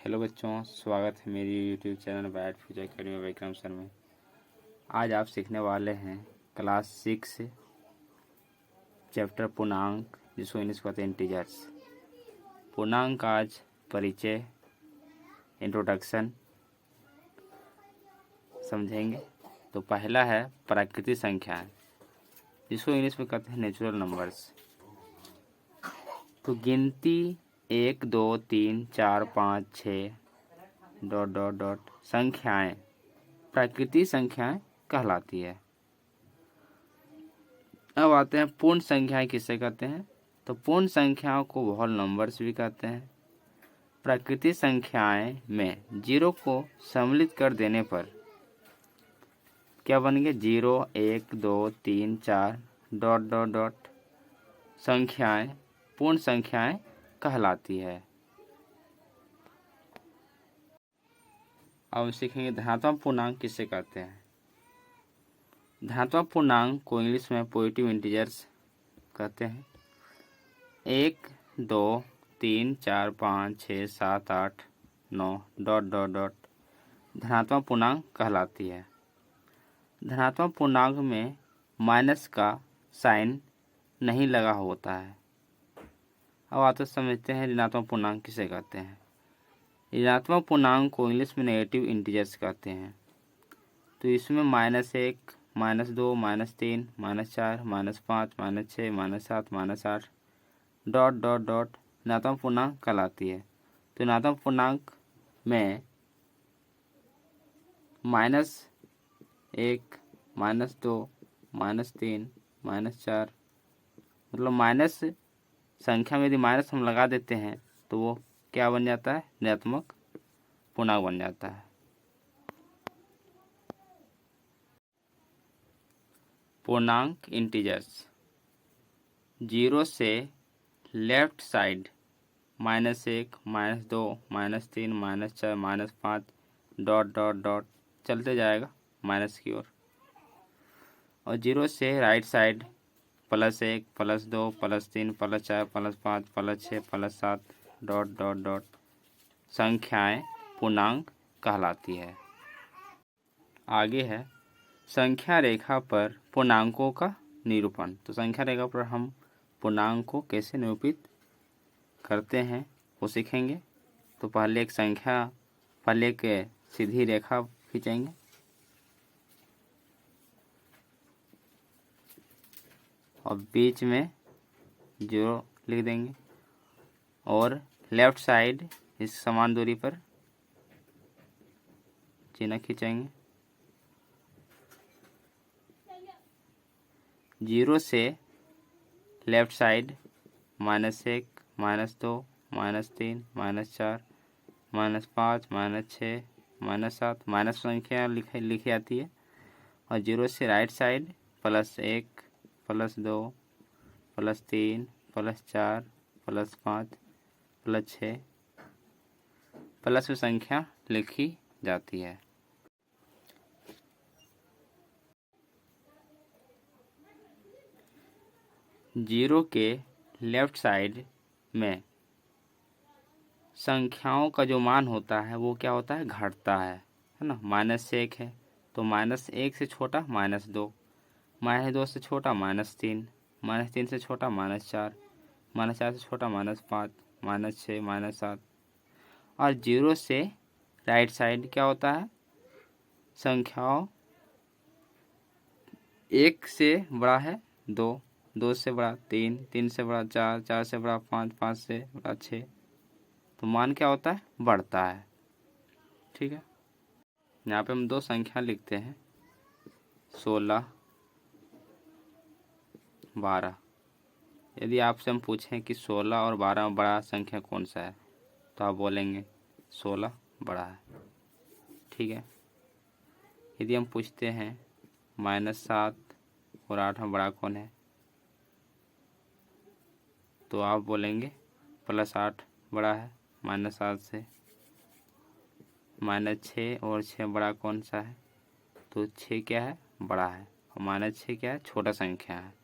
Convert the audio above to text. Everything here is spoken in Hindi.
हेलो बच्चों, स्वागत है मेरी YouTube channel bat future academy Vikram sir में। आज आप सीखने वाले हैं क्लास 6 चैप्टर पूर्णांक, जिसको इंग्लिश कहते हैं इंटीजर्स। पूर्णांक आज परिचय, इंट्रोडक्शन समझेंगे। तो पहला है प्राकृतिक संख्याएं, जिसको इंग्लिश में कहते हैं नेचुरल नंबर्स। तो गिनती 1 2 3 4 5 6 ... संख्याएं प्राकृतिक संख्याएं कहलाती है। अब आते हैं पूर्ण संख्याएं किसे कहते हैं। तो पूर्ण संख्याओं को होल नंबर्स भी कहते हैं। प्राकृतिक संख्याएं में 0 को सम्मिलित कर देने पर क्या बन गया, 0 1 2 3 4 ... संख्याएं पूर्ण संख्याएं कहलाती है। अब सीखेंगे धनात्मक पूर्णांक किसे कहते हैं। धनात्मक पूर्णांक को इंग्लिश में पॉजिटिव इंटीजर्स कहते हैं। 1 2 3 4 5 6 7 8 9 ... धनात्मक पूर्णांक कहलाती है। धनात्मक पूर्णांक में माइनस का साइन नहीं लगा होता है। अब आते समझते हैं ऋणात्मक पूर्णांक किसे कहते हैं। ऋणात्मक पूर्णांक को इंग्लिश में नेगेटिव इंटीजर्स कहते हैं। तो इसमें -1 -2 -3 -4 -5 -6 -7 -8 ... ऋणात्मक पूर्णांक कहलाती है। तो ऋणात्मक पूर्णांक में -1 -2 -3 -4 मतलब माइनस संख्या में यदि माइनस हम लगा देते हैं तो वो क्या बन जाता है, ऋणात्मक पूर्णांक बन जाता है। पूर्णांक इंटीजर्स 0 से लेफ्ट साइड -1 -2 -3 -4 -5 ... चलते जाएगा माइनस की ओर। और 0 से राइट साइड +1 +2 +3 +4 +5 +6 +7 ... संख्याएं पूर्णांक कहलाती है। आगे है संख्या रेखा पर पूर्णांकों का निरूपण। तो संख्या रेखा पर हम पूर्णांक को कैसे निरूपित करते हैं वो सीखेंगे। तो पहले एक सीधी रेखा खींचेंगे और बीच में 0 लिख देंगे और लेफ्ट साइड इस समान दूरी पर चिन्ह खींचेंगे। 0 से लेफ्ट साइड -1 -2 -3 -4 -5 -6 -7 माइनस संख्या लिखी जाती है। और 0 से राइट साइड +1 +2 +3 +4 +5 +6 प्लस में संख्या लिखी जाती है। जीरो के लेफ्ट साइड में संख्याओं का जो मान होता है वो क्या होता है, घटता है ना। -1 है तो -1 से छोटा -2, -2 से छोटा -3, -3 से छोटा -4, -4 से छोटा -5, -6 -7। और 0 से राइट साइड क्या होता है, संख्याओं 1 से बड़ा है 2, 2 से बड़ा 3, 3 से बड़ा 4, 4 से बड़ा 5, 5 से बड़ा 6। तो मान क्या होता है, बढ़ता है। ठीक है, यहाँ पे हम 2 संख्या लिखते हैं 16 12। यदि आपसे हम पूछें कि 16 और 12 में बड़ा संख्या कौन सा है तो आप बोलेंगे 16 बड़ा है। ठीक है, यदि हम पूछते हैं -7 और 8 में बड़ा कौन है तो आप बोलेंगे +8 बड़ा है -7 से। -6 और 6 बड़ा कौन सा है तो 6 क्या है, बड़ा है। और -6 क्या है, छोटा संख्या है।